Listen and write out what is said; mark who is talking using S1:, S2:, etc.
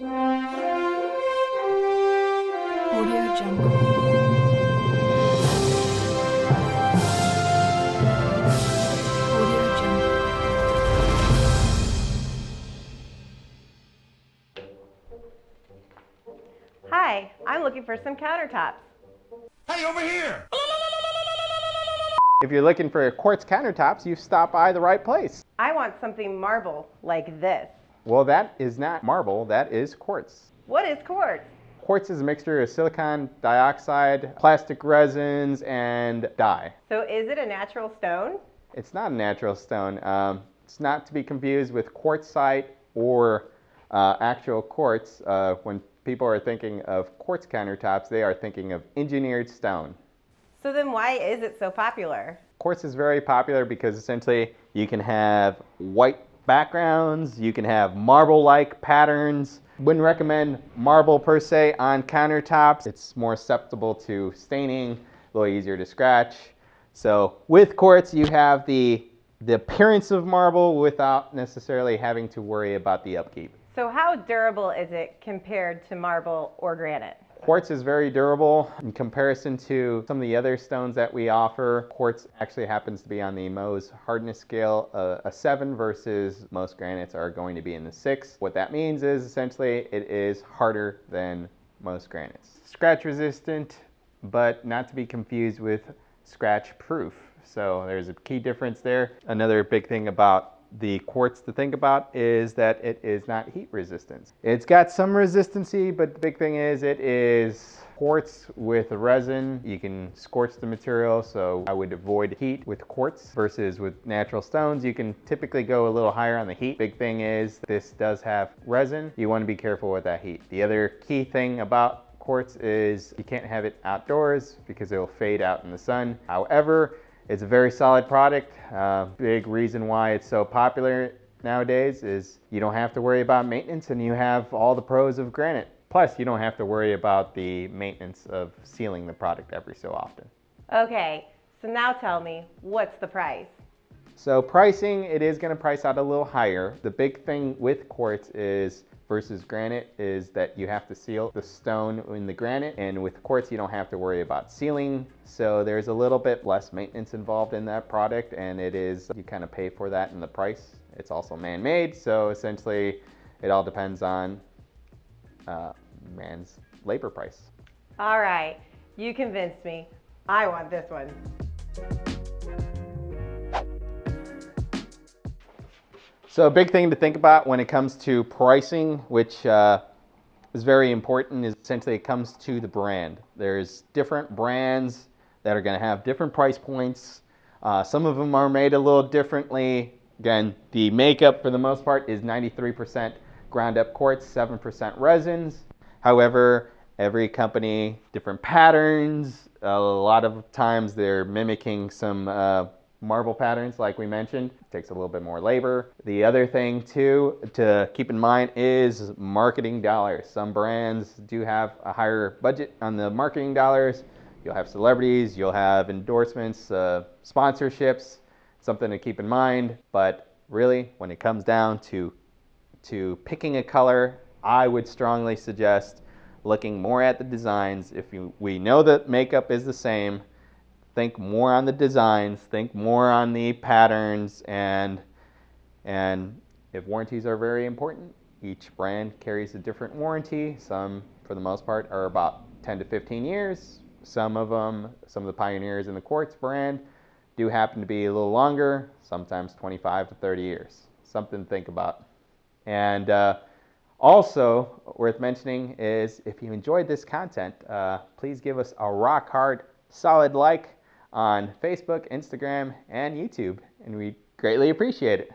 S1: Audio Jungle. Audio Jungle.
S2: Hi, I'm looking for some countertops.
S3: Hey, over here!
S4: If you're looking for quartz countertops, you've stopped by the right place.
S2: I want something marble like this.
S4: Well, that is not marble, that is quartz.
S2: What is quartz?
S4: Quartz is a mixture of silicon dioxide, plastic resins, and dye.
S2: So is it a natural stone?
S4: It's not a natural stone. It's not to be confused with quartzite or actual quartz. When people are thinking of quartz countertops, they are thinking of engineered stone.
S2: So then why is it so popular?
S4: Quartz is very popular because essentially you can have white backgrounds, you can have marble-like patterns. Wouldn't recommend marble per se on countertops. It's more susceptible to staining, a little easier to scratch. So with quartz, you have the appearance of marble without necessarily having to worry about the upkeep.
S2: So how durable is it compared to marble or granite?
S4: Quartz is very durable in comparison to some of the other stones that we offer. Quartz actually happens to be on the Mohs hardness scale, a 7 versus most granites are going to be in the 6. What that means is essentially it is harder than most granites. Scratch resistant, but not to be confused with scratch proof. So there's a key difference there. Another big thing about the quartz to think about is that it is not heat resistant. It's got some resistancy, but the big thing is it is quartz with resin. You can scorch the material, so I would avoid heat with quartz versus with natural stones. You can typically go a little higher on the heat. Big thing is this does have resin. You want to be careful with that heat. The other key thing about quartz is you can't have it outdoors because it'll fade out in the sun. However, it's a very solid product. Big reason why it's so popular nowadays is you don't have to worry about maintenance and you have all the pros of granite. Plus, you don't have to worry about the maintenance of sealing the product every so often.
S2: Okay, so now tell me, what's the price?
S4: So pricing, it is going to price out a little higher. The big thing with quartz is versus granite is that you have to seal the stone in the granite, and with quartz you don't have to worry about sealing, so there's a little bit less maintenance involved in that product, and it is, you kind of pay for that in the price. It's also man-made, so essentially it all depends on man's labor price.
S2: All right, you convinced me. I want this one.
S4: So a big thing to think about when it comes to pricing, which is very important, is essentially it comes to the brand. There's different brands that are going to have different price points. Some of them are made a little differently. Again, the makeup for the most part is 93% ground up quartz, 7% resins. However, every company, different patterns. A lot of times they're mimicking some marble patterns like we mentioned. It takes a little bit more labor. The other thing too to keep in mind is marketing dollars. Some brands do have a higher budget on the marketing dollars. You'll have celebrities, you'll have endorsements, sponsorships, something to keep in mind. But really, when it comes down to picking a color, I would strongly suggest looking more at the designs. We know that makeup is the same, think more on the designs, think more on the patterns, and if warranties are very important, each brand carries a different warranty. Some, for the most part, are about 10 to 15 years. Some of the pioneers in the quartz brand do happen to be a little longer, sometimes 25 to 30 years. Something to think about. And also, worth mentioning is if you enjoyed this content, please give us a rock hard, solid like on Facebook, Instagram, and YouTube, and we greatly appreciate it.